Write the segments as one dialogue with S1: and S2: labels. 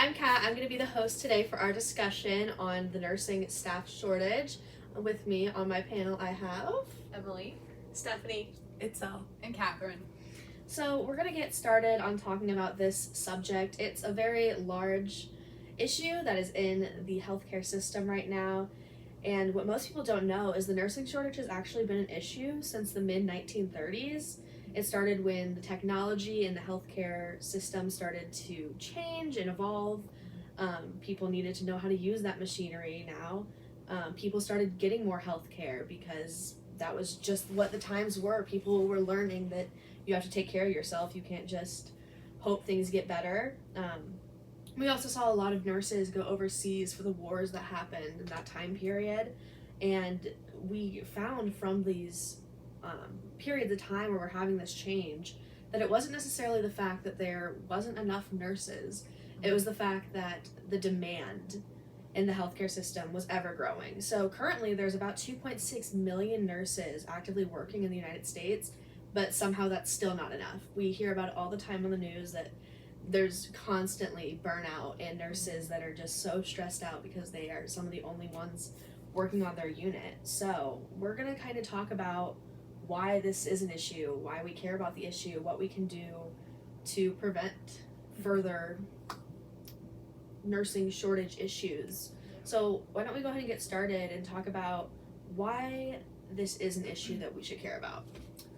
S1: I'm Kat. I'm going to be the host today for our discussion on the nursing staff shortage. With me on my panel, I have
S2: Emily,
S3: Stephanie,
S4: Itzel,
S2: and Catherine.
S1: So we're going to get started on talking about this subject. It's a very large issue that is in the healthcare system right now. And what most people don't know is the nursing shortage has actually been an issue since the mid-1930s. It started when the technology in the healthcare system started to change and evolve. People needed to know how to use that machinery now. People started getting more healthcare because that was just what the times were. People were learning that you have to take care of yourself. You can't just hope things get better. We also saw a lot of nurses go overseas for the wars that happened in that time period. And we found from these periods of time where we're having this change that it wasn't necessarily the fact that there wasn't enough nurses. It was the fact that the demand in the healthcare system was ever growing. So currently there's about 2.6 million nurses actively working in the United States, but somehow that's still not enough. We hear about it all the time on the news that there's constantly burnout and nurses that are just so stressed out because they are some of the only ones working on their unit. So we're going to kind of talk about why this is an issue, why we care about the issue, what we can do to prevent further nursing shortage issues. So why don't we go ahead and get started and talk about why this is an issue that we should care about.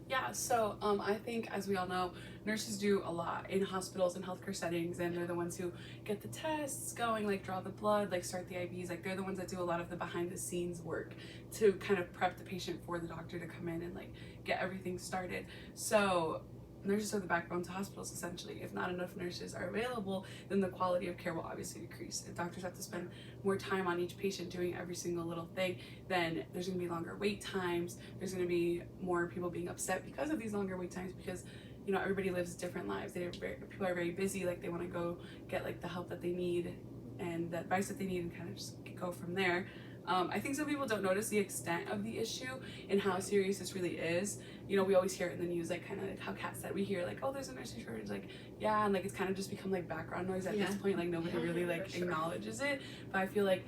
S4: Yeah, so I think, as we all know, nurses do a lot in hospitals and healthcare settings, and they're the ones who get the tests going, like draw the blood, like start the IVs, like they're the ones that do a lot of the behind the scenes work to kind of prep the patient for the doctor to come in and like get everything started. So nurses are the backbone to hospitals, essentially. If not enough nurses are available, then the quality of care will obviously decrease. If doctors have to spend more time on each patient doing every single little thing, then there's going to be longer wait times. There's going to be more people being upset because of these longer wait times, because you know everybody lives different lives. People are very busy, like they want to go get like the help that they need and the advice that they need and kind of just go from there. I think some people don't notice the extent of the issue and how serious this really is. You know, we always hear it in the news, like kind of like how Kat said, we hear like, oh, there's a nursing shortage, like, yeah, and like it's kind of just become like background noise at this point, like nobody really like acknowledges it. But I feel like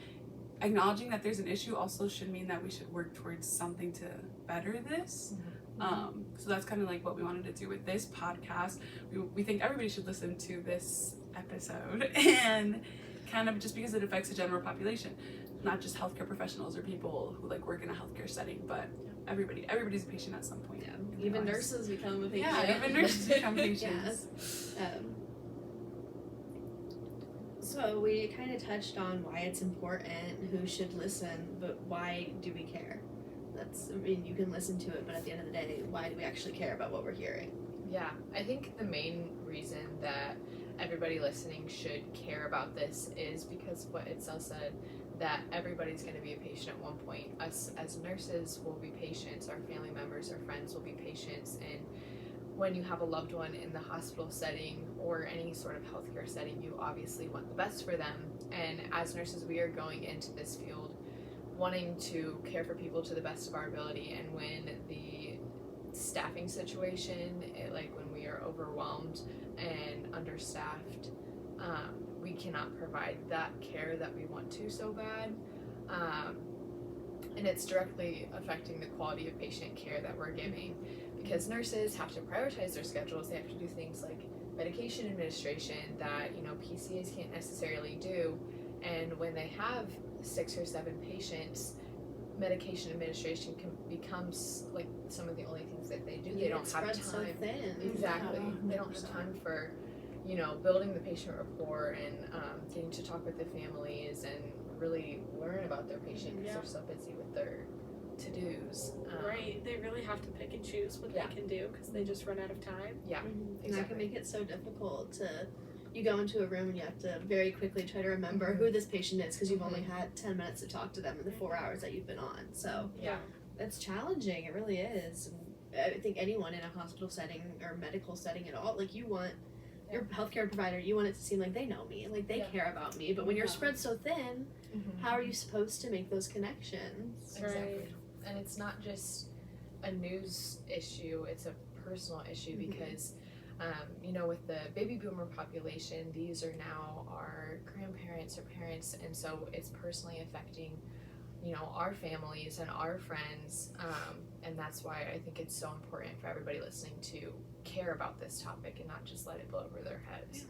S4: acknowledging that there's an issue also should mean that we should work towards something to better this. So that's kind of like what we wanted to do with this podcast. We think everybody should listen to this episode, and kind of just because it affects the general population, not just healthcare professionals or people who like work in a healthcare setting, but everybody's a patient at some point.
S1: Yeah, even nurses become a patient.
S4: Yeah, even nurses become patients.
S1: So we kind of touched on why it's important, who should listen, but why do we care? I mean, you can listen to it, but at the end of the day, why do we actually care about what we're hearing?
S2: Yeah, I think the main reason that everybody listening should care about this is because what Itzel said, that everybody's going to be a patient at one point. Us as nurses will be patients, our family members, our friends will be patients, and when you have a loved one in the hospital setting or any sort of healthcare setting, you obviously want the best for them. And as nurses, we are going into this field wanting to care for people to the best of our ability, and when the staffing situation, when we are overwhelmed and understaffed, we cannot provide that care that we want to so bad, and it's directly affecting the quality of patient care that we're giving, because nurses have to prioritize their schedules. They have to do things like medication administration that PCAs can't necessarily do, and when they have 6 or 7 patients, medication administration becomes like some of the only things that they do. They don't have time.
S1: So thin.
S2: Exactly. They don't have time for building the patient rapport and getting to talk with the families and really learn about their patient because they're so busy with their to-dos.
S3: Right, they really have to pick and choose what they can do because they just run out of time.
S2: Yeah,
S1: exactly. And that can make it so difficult to, you go into a room and you have to very quickly try to remember who this patient is because you've only had 10 minutes to talk to them in the 4 hours that you've been on. So it's challenging, it really is. I think anyone in a hospital setting or medical setting at all, like you want your healthcare provider, you want it to seem like they know me, like they care about me. But when you're spread so thin, how are you supposed to make those connections?
S2: Exactly. And it's not just a news issue, it's a personal issue because You know, with the baby boomer population, these are now our grandparents or parents, and so it's personally affecting, you know, our families and our friends, and that's why I think it's so important for everybody listening to care about this topic and not just let it blow over their heads.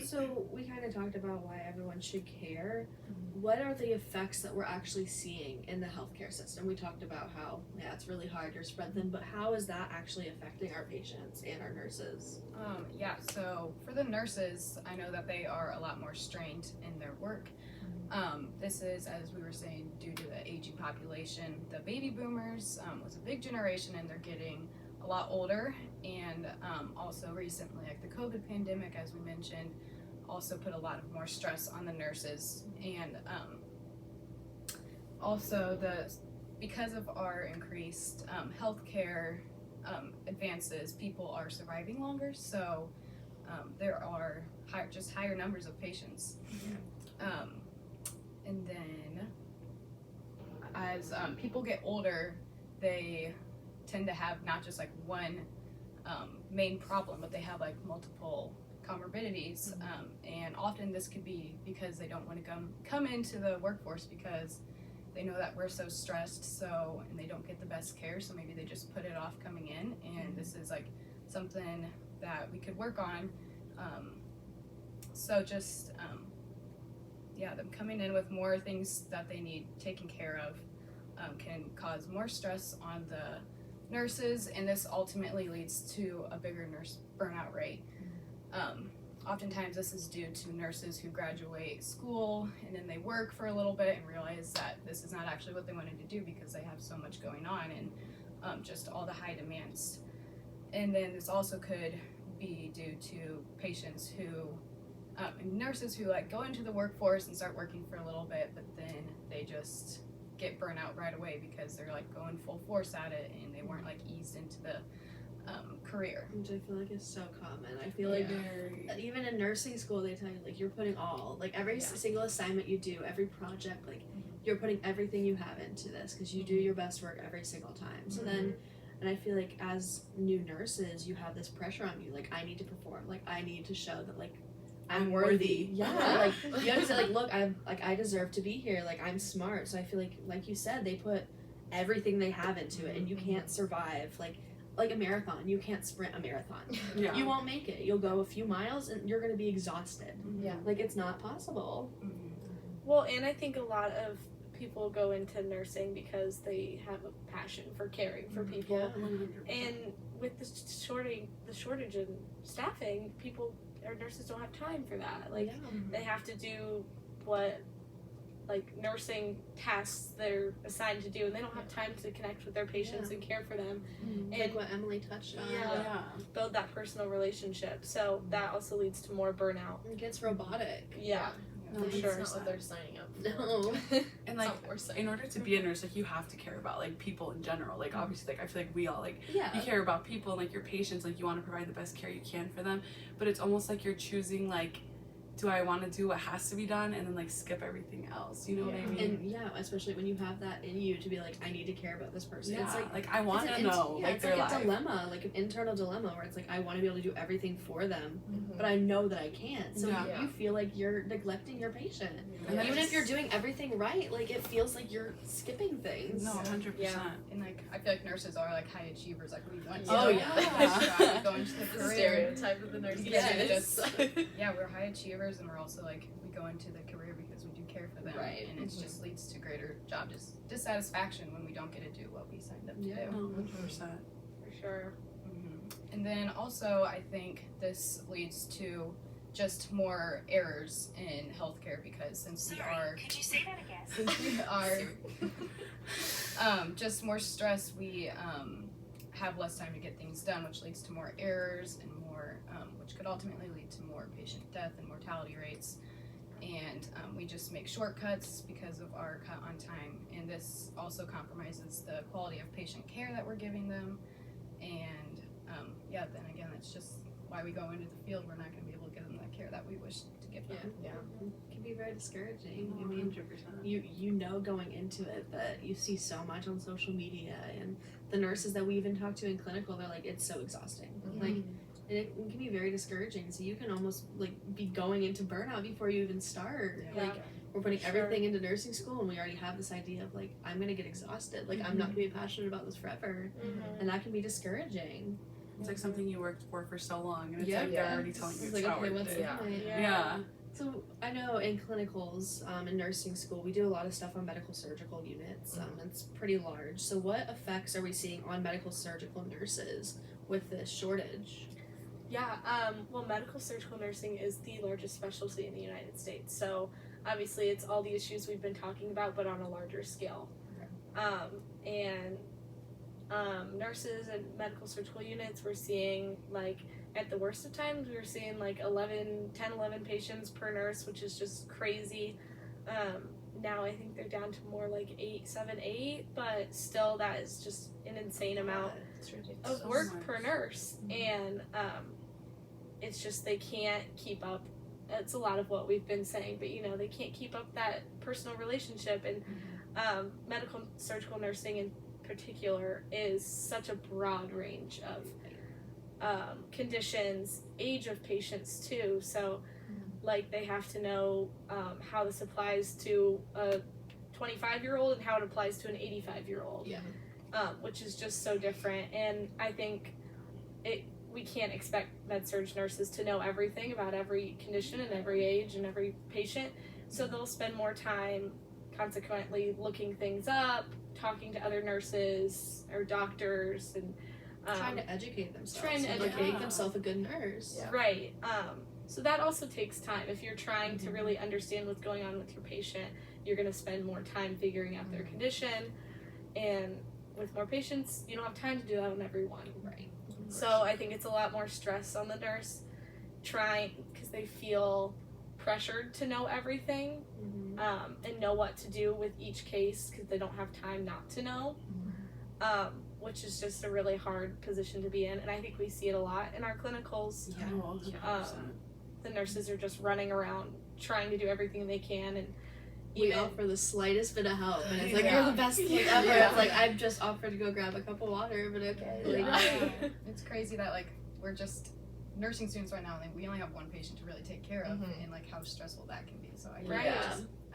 S1: So we kind of talked about why everyone should care. What are the effects that we're actually seeing in the healthcare system? We talked about how, yeah, it's really hard to spread them, but how is that actually affecting our patients and our nurses?
S5: Yeah, so for the nurses, I know that they are a lot more strained in their work. This is, as we were saying, due to the aging population. The baby boomers was a big generation, and they're getting a lot older, and also recently, like the COVID pandemic, as we mentioned, also put a lot of more stress on the nurses, and also because of our increased healthcare advances, people are surviving longer, so there are higher numbers of patients. And then as people get older, they tend to have not just like one main problem, but they have like multiple comorbidities, and often this could be because they don't want to come into the workforce because they know that we're so stressed, and they don't get the best care, so maybe they just put it off coming in, and this is like something that we could work on. So just them coming in with more things that they need taken care of can cause more stress on the nurses, and this ultimately leads to a bigger nurse burnout rate. Oftentimes this is due to nurses who graduate school and then they work for a little bit and realize that this is not actually what they wanted to do because they have so much going on and just all the high demands. And then this also could be due to patients who nurses who like go into the workforce and start working for a little bit, but then they just get burnt out right away because they're like going full force at it and they weren't like eased into the career.
S1: Which I feel like is so common. I feel like even in nursing school they tell you like you're putting every single assignment you do, every project, like you're putting everything you have into this because you do your best work every single time. So then, and I feel like as new nurses you have this pressure on you, like I need to perform, like I need to show that like I'm worthy. Yeah, like you have to say like, look, I deserve to be here. Like I'm smart. So I feel like you said, they put everything they have into it, and you can't survive like a marathon. You can't sprint a marathon.
S4: Yeah.
S1: You won't make it. You'll go a few miles and you're gonna be exhausted.
S2: Yeah.
S1: Like it's not possible.
S3: Well, and I think a lot of people go into nursing because they have a passion for caring for people.
S1: Yeah, 100%.
S3: And with the shortage in staffing, nurses don't have time for that. Like they have to do what like nursing tasks they're assigned to do, and they don't have time to connect with their patients and care for them.
S1: And like what Emily touched on.
S3: Build that personal relationship. So that also leads to more burnout.
S1: It gets robotic.
S3: Yeah. For
S2: It's
S3: sure.
S2: not what they're signing up for.
S1: No.
S4: And like in order to be a nurse, like you have to care about like people in general. Like obviously, like I feel like we all like you care about people and like your patients. Like you want to provide the best care you can for them. But it's almost like you're choosing like, do I want to do what has to be done and then like skip everything else? You know what I mean?
S1: And especially when you have that in you to be like, I need to care about this person.
S4: Yeah,
S1: It's
S4: like I want to know like
S1: it's
S4: their
S1: like a
S4: life.
S1: dilemma, like an internal dilemma where it's like I want to be able to do everything for them, but I know that I can't. So you feel like you're neglecting your patient.
S4: And
S1: Even if you're doing everything right, like it feels like you're skipping things.
S4: No, 100%.
S5: And like I feel like nurses are like high achievers. Like we want to go into the career.
S2: Stereotype of the nurses.
S5: We're high achievers, and we're also like we go into the career because we do care for them,
S1: Right.
S5: and it just leads to greater job dissatisfaction when we don't get to do what we signed up to do.
S4: 100%.
S3: For sure.
S5: And then also I think this leads to just more errors in healthcare because since we are just more stress, we have less time to get things done, which leads to more errors and more which could ultimately lead to more patient death and mortality rates. And we just make shortcuts because of our cut on time, and this also compromises the quality of patient care that we're giving them. And then again, it's just why we go into the field, we're not going to be able to give them that care that we wish to give them.
S1: Yeah. It can be very discouraging. I mean,
S4: 100%.
S1: you know going into it that you see so much on social media, and the nurses that we even talk to in clinical, they're like, it's so exhausting. Like, and it can be very discouraging. So you can almost like be going into burnout before you even start.
S3: Yeah.
S1: Like, we're putting
S3: Sure.
S1: everything into nursing school, and we already have this idea of like, I'm gonna get exhausted. Like, I'm not gonna be passionate about this forever, and that can be discouraging.
S4: It's like something you worked for so long, and it's
S1: Yeah.
S4: like they're already telling you
S1: It's
S4: it's
S1: like,
S4: not
S1: okay,
S4: worth
S1: what's
S4: it.
S1: the
S2: Yeah.
S1: point?
S4: Yeah.
S1: So I know in clinicals, in nursing school, we do a lot of stuff on medical surgical units. It's pretty large. So what effects are we seeing on medical surgical nurses with this shortage?
S3: Yeah, well, medical surgical nursing is the largest specialty in the United States. So obviously, it's all the issues we've been talking about, but on a larger scale. And nurses and medical surgical units, we're seeing like at the worst of times, we were seeing like 11 patients per nurse, which is just crazy. Now I think they're down to more like 7, 8, but still that is just an insane amount
S2: It's ridiculous.
S3: of
S4: So
S3: work
S4: much.
S3: per nurse, and it's just they can't keep up. It's a lot of what we've been saying, but they can't keep up that personal relationship, and medical surgical nursing in particular is such a broad range of conditions, age of patients too. So like they have to know how this applies to a 25-year-old and how it applies to an 85-year-old.
S1: Yeah.
S3: Which is just so different. And I think we can't expect med-surg nurses to know everything about every condition and every age and every patient. So they'll spend more time consequently looking things up, talking to other nurses or doctors, and
S1: Trying to educate themselves.
S3: trying to
S1: and, like,
S3: educate
S1: make themselves a good nurse.
S2: Yeah.
S3: right. So that also takes time. If you're trying to really understand what's going on with your patient, you're going to spend more time figuring out their condition. And with more patients, you don't have time to do that on everyone.
S1: Right.
S3: So I think it's a lot more stress on the nurse because they feel pressured to know everything and know what to do with each case because they don't have time not to know, which is just a really hard position to be in. And I think we see it a lot in our clinicals.
S1: Yeah.
S4: Oh, 100%.
S3: The nurses are just running around trying to do everything they can, and
S1: We
S3: even
S1: offer the slightest bit of help, and it's like,
S4: Yeah.
S1: you're the best thing ever.
S3: Yeah.
S1: It's like, I've just offered to go grab a cup of water, but okay. Like,
S3: Yeah.
S5: It's crazy that like we're just nursing students right now, and we only have one patient to really take care of, and like how stressful that can be. So I
S3: Right.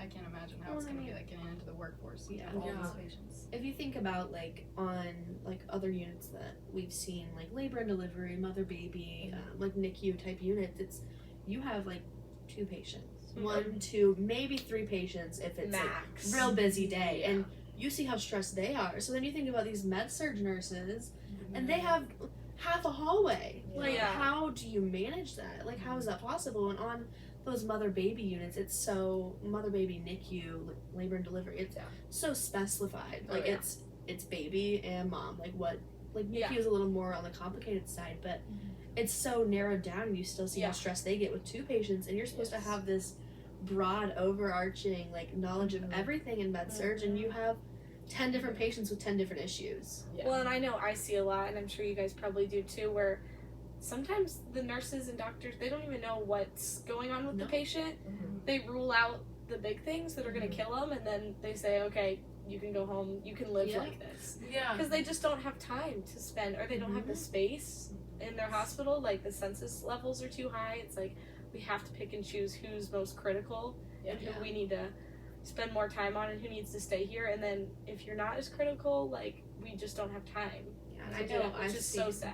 S5: I can't imagine how it's gonna be like getting into the workforce with
S1: Yeah.
S5: all
S4: Yeah.
S5: these patients.
S1: if you think about like on like other units that we've seen, like labor and delivery, mother baby, like NICU type units, you have like 2 patients, 1, 2, maybe 3 patients if it's
S3: max.
S1: a real busy day, and you see how stressed they are. So then you think about these med-surg nurses, and they have half a hallway. Like,
S3: Yeah.
S1: how do you manage that? Like, how is that possible? And on those mother baby units, it's so mother baby NICU, like, labor and delivery. It's so specified. Like, it's baby and mom. Like what? Like NICU is a little more on the complicated side, but it's so narrowed down, and you still see how stressed they get with 2 patients, and you're supposed to have this broad, overarching like knowledge of everything in med surg, and you have 10 different patients with 10 different issues.
S3: Well, and I know I see a lot, and I'm sure you guys probably do too, where sometimes the nurses and doctors, they don't even know what's going on with the patient. They rule out the big things that are going to kill them, and then they say, okay, you can go home, you can live like this.
S4: Yeah.
S3: Because they just don't have time to spend, or they don't have the space in their hospital. Like, the census levels are too high. It's like, we have to pick and choose who's most critical and who we need to spend more time on and who needs to stay here. And then if you're not as critical, like, we just don't have time.
S1: Yeah,
S3: to
S1: I
S3: do
S1: know.
S3: it, which is so sad.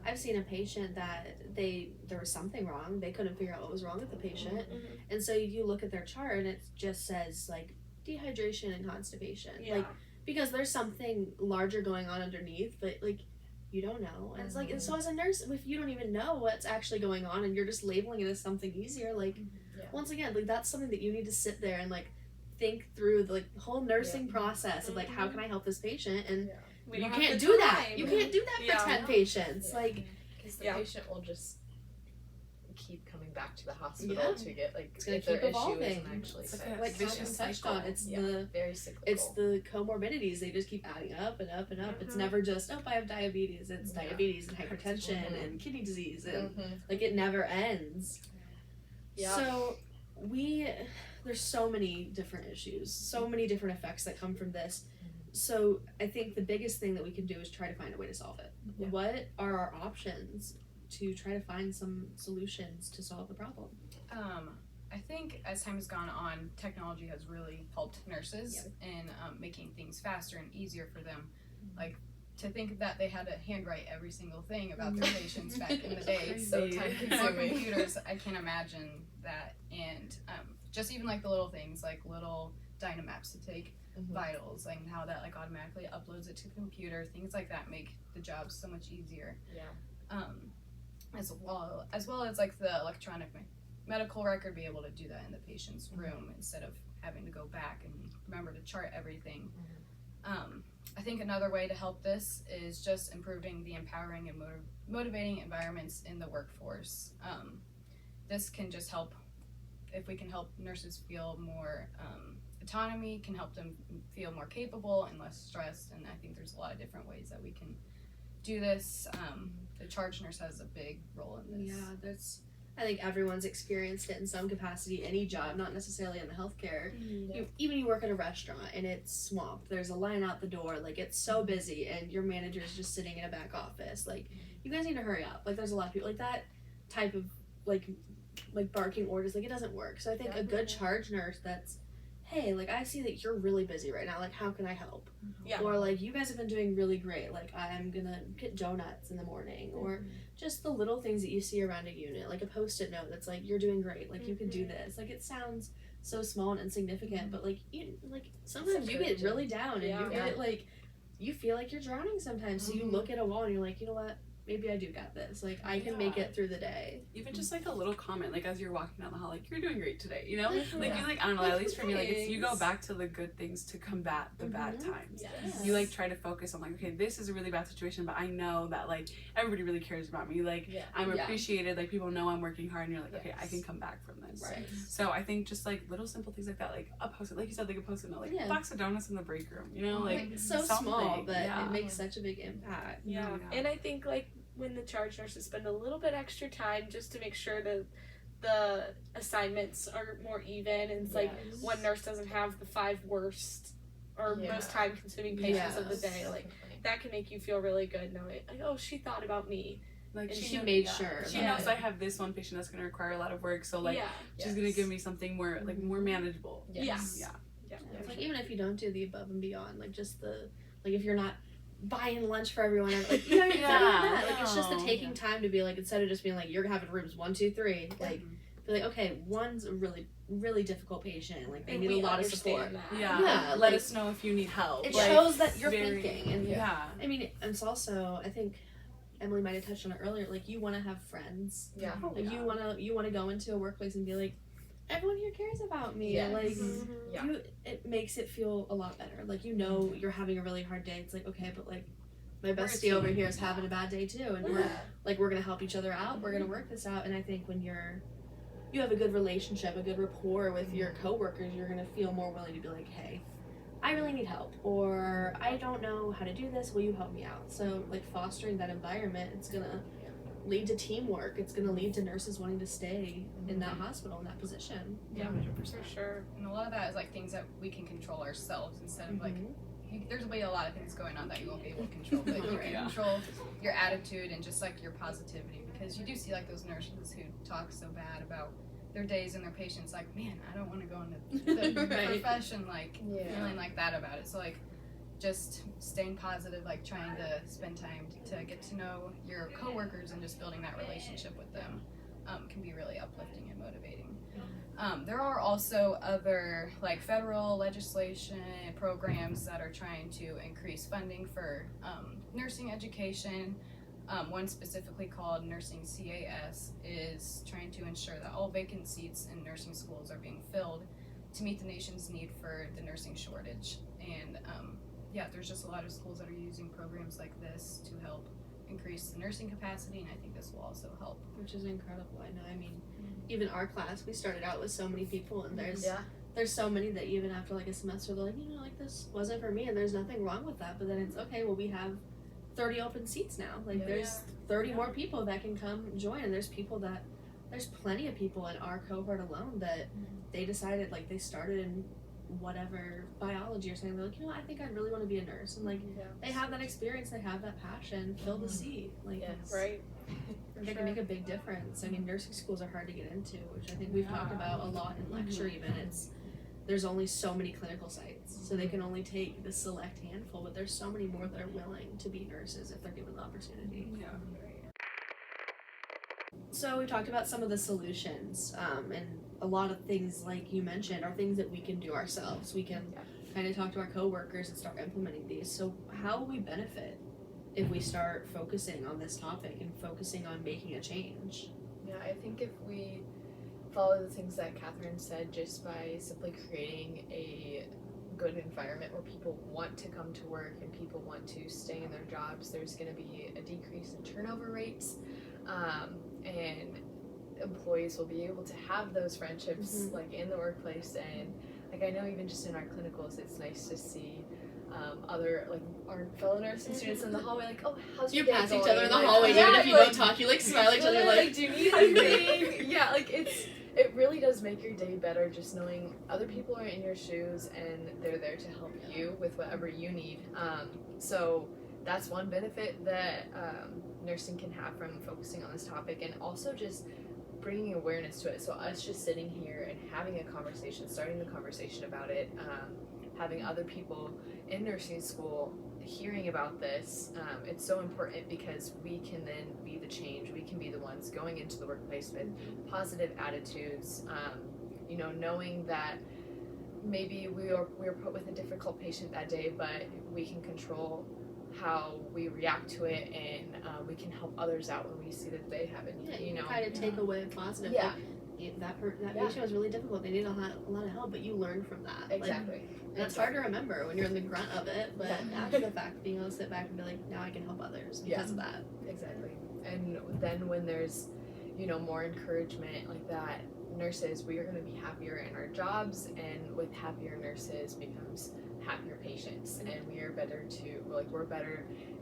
S1: I've seen a patient that there was something wrong. They couldn't figure out what was wrong with the patient, and so you look at their chart, and it just says like dehydration and constipation. Like, because there's something larger going on underneath, but like you don't know. And it's like, and so as a nurse, if you don't even know what's actually going on and you're just labeling it as something easier, like once again, like that's something that you need to sit there and like think through the like whole nursing process of like, how can I help this patient? And
S3: We
S1: you
S3: don't have
S1: can't
S3: the
S1: do that.
S3: time.
S1: You can't do that for 10 patients. Like,
S2: because the patient will just keep coming back to the hospital
S1: Yeah.
S2: to get like
S1: It's gonna
S2: if their
S1: keep
S2: issue
S1: evolving.
S2: isn't actually
S4: It's
S2: fixed.
S4: like a
S1: Like
S4: vicious
S1: Colin touched on,
S4: cycle.
S1: it's
S2: Yeah.
S1: the
S2: Very cyclical.
S1: it's the comorbidities. They just keep adding up and up and up. It's
S3: Mhm.
S1: never just, oh, I have diabetes. It's
S2: Yeah.
S1: diabetes and hypertension
S2: Mhm.
S1: and kidney disease and
S2: Mhm.
S1: like it never ends.
S3: Yeah.
S1: So there's so many different issues, so many different effects that come from this. So I think the biggest thing that we can do is try to find a way to solve it.
S2: Yeah.
S1: What are our options to try to find some solutions to solve the problem?
S5: I think as time has gone on, technology has really helped nurses in making things faster and easier for them. Like, to think that they had to handwrite every single thing about their patients back in the day.
S2: So
S4: Crazy.
S2: time
S5: More
S2: consuming.
S5: computers, I can't imagine that. And just even like the little things, like little Dynamaps to take
S2: Mhm.
S5: vitals, like how that like automatically uploads it to the computer, things like that make the job so much easier.
S2: Yeah.
S5: As well as like the electronic medical record, be able to do that in the patient's room instead of having to go back and remember to chart everything. I think another way to help this is just improving the empowering and motivating environments in the workforce. This can just help, if we can help nurses feel more autonomy, can help them feel more capable and less stressed, and I think there's a lot of different ways that we can do this. The charge nurse has a big role in this.
S1: Yeah, I think everyone's experienced it in some capacity, any job, not necessarily in the healthcare. Even you work at a restaurant and it's swamped. There's a line out the door, like it's so busy, and your manager's just sitting in a back office. Like, you guys need to hurry up. Like, there's a lot of people like that type of like barking orders. Like, it doesn't work. So I think a good charge nurse that's, hey, like, I see that you're really busy right now. Like, how can I help?
S3: Yeah.
S1: Or like, you guys have been doing really great. Like, I'm gonna get donuts in the morning. Or just the little things that you see around a unit, like a post-it note that's like, you're doing great, like you can do this. Like, it sounds so small and insignificant, but like sometimes you get really down and you get like, you feel like you're drowning sometimes. So you look at a wall and you're like, you know what, maybe I do got this. Like, I can make it through the day.
S4: Even just like a little comment, like as you're walking down the hall, like, you're doing great today, you know?
S1: Mhm.
S4: Like, you like, I don't know, at least for me, like, it's, you go
S1: Thanks.
S4: back to the good things to combat the bad times.
S3: Yes.
S4: You like try to focus on like, okay, this is a really bad situation, but I know that like everybody really cares about me. Like, I'm
S1: Yeah.
S4: appreciated, like people know I'm working hard, and you're like, okay, I
S2: Yes.
S4: can come back from this.
S1: Right.
S4: So I think just like little simple things like that, like a post-it, like you said, like a post-it note, like
S1: Yeah.
S4: a box of donuts in the break room, you know, like
S1: Like, so
S4: something.
S1: small, but
S4: Yeah.
S1: it makes such a big impact.
S3: Yeah.
S4: Yeah.
S3: And I think like when the charge nurses spend a little bit extra time just to make sure that the assignments are more even, and it's like one nurse doesn't have the 5 worst or most time consuming patients of the day, like that can make you feel really good knowing like, oh, she thought about me.
S4: Like
S3: And
S1: She
S4: knows-
S1: made sure.
S4: She
S3: Yeah.
S4: knows I have this one patient that's going to require a lot of work, so like
S3: yeah.
S4: she's going to give me something more like more manageable.
S2: Yes.
S3: Yeah.
S1: It's like, even if you don't do the above and beyond, like just the, like if you're not buying lunch for everyone, like, you know, you're that. Like, it's just the
S4: No.
S1: taking time to be like, instead of just being like, you're having rooms 1, 2, 3, like, be like, okay, one's a really, really difficult patient, like they
S3: And
S1: need a
S3: we
S1: lot of support.
S3: understand that.
S4: Yeah.
S1: Yeah,
S4: Let
S1: like,
S4: us know if you need help.
S1: It
S4: Like,
S1: shows that you're
S4: very-
S1: thinking, and
S4: Yeah.
S1: I mean, it's also, I think Emily might have touched on it earlier, like, you want to have friends.
S2: Yeah.
S1: Like, you want to go into a workplace and be like, everyone here cares about me.
S2: Yes.
S1: Like,
S2: Yeah.
S1: it makes it feel a lot better. Like, you know, you're having a really hard day. It's like, okay, but like, my
S4: We're a
S1: bestie over
S4: team.
S1: here is having a bad day too, and we're gonna help each other out. We're gonna work this out. And I think when you have a good relationship, a good rapport with your coworkers, you're gonna feel more willing to be like, hey, I really need help, or I don't know how to do this. Will you help me out? So like, fostering that environment, it's gonna lead to teamwork. It's gonna lead to nurses wanting to stay in that hospital, in that position.
S5: Yeah, 100%.
S3: For sure.
S5: And a lot of that is like things that we can control ourselves instead of like, there's a lot of things going on that you won't be able to control, but you can
S4: Yeah.
S5: control your attitude and just like your positivity, because you do see like those nurses who talk so bad about their days and their patients, like, man, I don't want to go into the
S1: Right.
S5: profession, like feeling like that about it. So like, just staying positive, like trying to spend time to get to know your coworkers and just building that relationship with them can be really uplifting and motivating. There are also other like federal legislation programs that are trying to increase funding for nursing education. One specifically called Nursing CAS is trying to ensure that all vacant seats in nursing schools are being filled to meet the nation's need for the nursing shortage. And there's just a lot of schools that are using programs like this to help increase the nursing capacity, and I think this will also help.
S1: Which is incredible. I know. I mean, even our class, we started out with so many people, and there's so many that even after like a semester, they're like, like this wasn't for me, and there's nothing wrong with that. But then it's okay. Well, we have 30 open seats now. Like there's 30 more people that can come join, and there's plenty of people in our cohort alone that they decided, like, they started in whatever biology or something. They're like, I think I really want to be a nurse, and like they have that experience, they have that passion, fill the seat, like
S3: right.
S1: They can make a big difference. I mean, nursing schools are hard to get into, which I think we've talked about a lot in lecture. Even there's only so many clinical sites, so they can only take the select handful, but there's so many more that are willing to be nurses if they're given the opportunity. So we talked about some of the solutions, and a lot of things, like you mentioned, are things that we can do ourselves. We can kind of talk to our coworkers and start implementing these. So how will we benefit if we start focusing on this topic and focusing on making a change?
S2: Yeah, I think if we follow the things that Catherine said, just by simply creating a good environment where people want to come to work and people want to stay in their jobs, there's going to be a decrease in turnover rates, and employees will be able to have those friendships like in the workplace. And like I know even just in our clinicals, it's nice to see other, like, our fellow nursing students in the hallway, like, oh, how's your day going?
S1: You pass each other in the
S2: like,
S1: hallway, even if you don't talk, you like smile at each other, like,
S2: do you need anything? Yeah, like it really does make your day better just knowing other people are in your shoes and they're there to help you with whatever you need. So that's one benefit that nursing can have from focusing on this topic, and also just bringing awareness to it. So us just sitting here and having a conversation, starting the conversation about it, having other people in nursing school hearing about this, it's so important because we can then be the change. We can be the ones going into the workplace with positive attitudes, knowing that maybe we are put with a difficult patient that day, but we can control how we react to it, and we can help others out when we see that they have it.
S1: You kind of take away positive.
S2: Yeah.
S1: Like, that patient was really difficult. They need a lot of help, but you learn from that.
S2: Exactly.
S1: And it's hard to remember when you're in the grunt of it, but after the fact, being able to sit back and be like, now I can help others because of that.
S2: Exactly. And then when there's, more encouragement like that, nurses, we are going to be happier in our jobs, and with happier nurses becomes happier patients, and we're better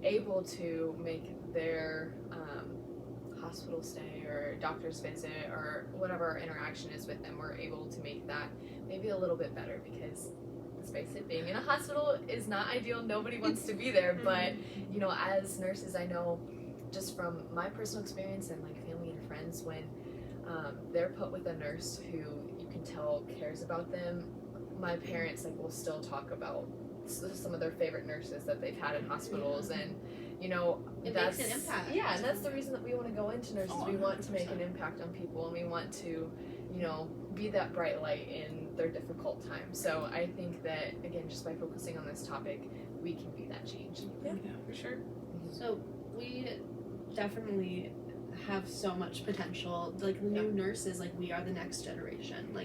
S2: able to make their hospital stay or doctor's visit or whatever our interaction is with them, we're able to make that maybe a little bit better, because let's face it, being in a hospital is not ideal. Nobody wants to be there, but as nurses, I know just from my personal experience and like family and friends, when they're put with a nurse who you can tell cares about them, my parents will still talk about some of their favorite nurses that they've had in hospitals, and
S1: it
S2: that's
S1: makes an impact.
S2: Yeah, and that's the reason that we want to go into nurses. We want to make an impact on people, and we want to be that bright light in their difficult time. So I think that, again, just by focusing on this topic, we can be that change.
S3: Yeah, for sure.
S1: So we definitely have so much potential. Like, the new nurses, we are the next generation.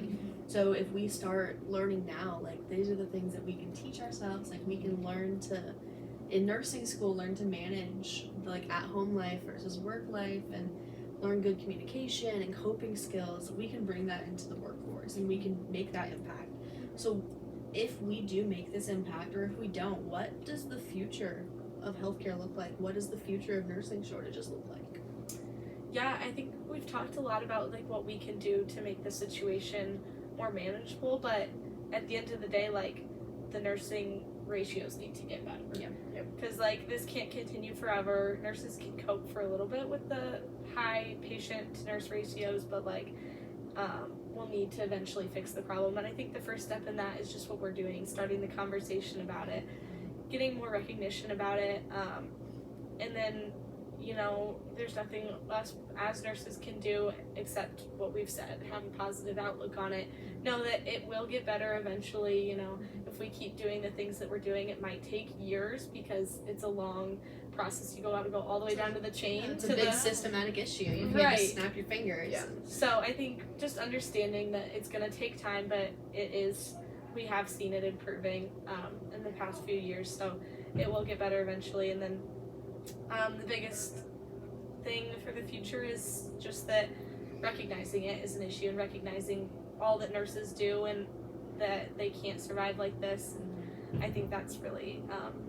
S1: So if we start learning now, these are the things that we can teach ourselves. We can learn to, in nursing school, learn to manage at-home life versus work life, and learn good communication and coping skills. We can bring that into the workforce, and we can make that impact. So if we do make this impact, or if we don't, what does the future of healthcare look like? What does the future of nursing shortages look like?
S3: Yeah, I think we've talked a lot about what we can do to make the situation more manageable, but at the end of the day, the nursing ratios need to get better.
S1: Yeah.
S3: Because this can't continue forever. Nurses can cope for a little bit with the high patient to nurse ratios, but we'll need to eventually fix the problem. And I think the first step in that is just what we're doing, starting the conversation about it, getting more recognition about it, and then there's nothing us as nurses can do except what we've said, have a positive outlook on it, know that it will get better eventually. If we keep doing the things that we're doing, it might take years because it's a long process. You go all the way down to the chain.
S1: It's a big systematic issue. You can't just snap your fingers.
S2: Yeah.
S3: So I think just understanding that it's going to take time, but we have seen it improving in the past few years, so it will get better eventually. And then The biggest thing for the future is just that recognizing it is an issue and recognizing all that nurses do and that they can't survive like this. And I think that's really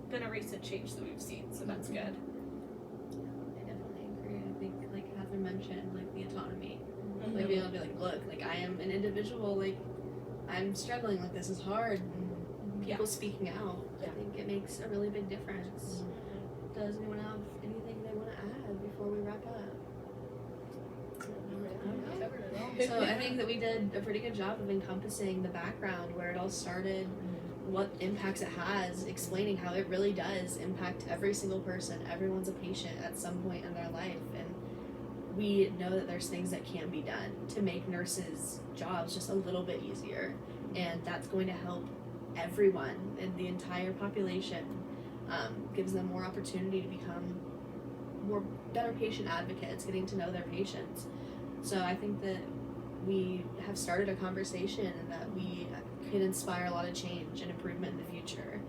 S3: been a recent change that we've seen, so that's good.
S1: I definitely agree. I think, like Catherine mentioned, like the autonomy. Like being able to be like, look, like I am an individual, like I'm struggling, like this is hard. And people speaking out, I think it makes a really big difference. Does anyone have anything they want to add before we wrap up? So I think that we did a pretty good job of encompassing the background, where it all started, what impacts it has, explaining how it really does impact every single person. Everyone's a patient at some point in their life, and we know that there's things that can be done to make nurses' jobs just a little bit easier, and that's going to help everyone in the entire population. Gives them more opportunity to become better patient advocates, getting to know their patients. So I think that we have started a conversation and that we could inspire a lot of change and improvement in the future.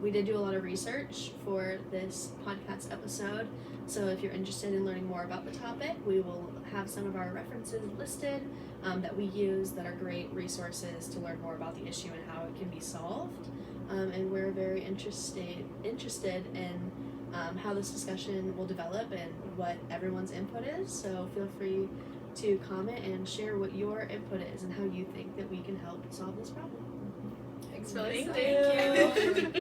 S1: We did do a lot of research for this podcast episode, so if you're interested in learning more about the topic, we will have some of our references listed that we use that are great resources to learn more about the issue and how it can be solved. And we're very interested in how this discussion will develop and what everyone's input is, so feel free to comment and share what your input is and how you think that we can help solve this problem.
S2: Thanks
S3: Thank
S2: for listening.
S3: you.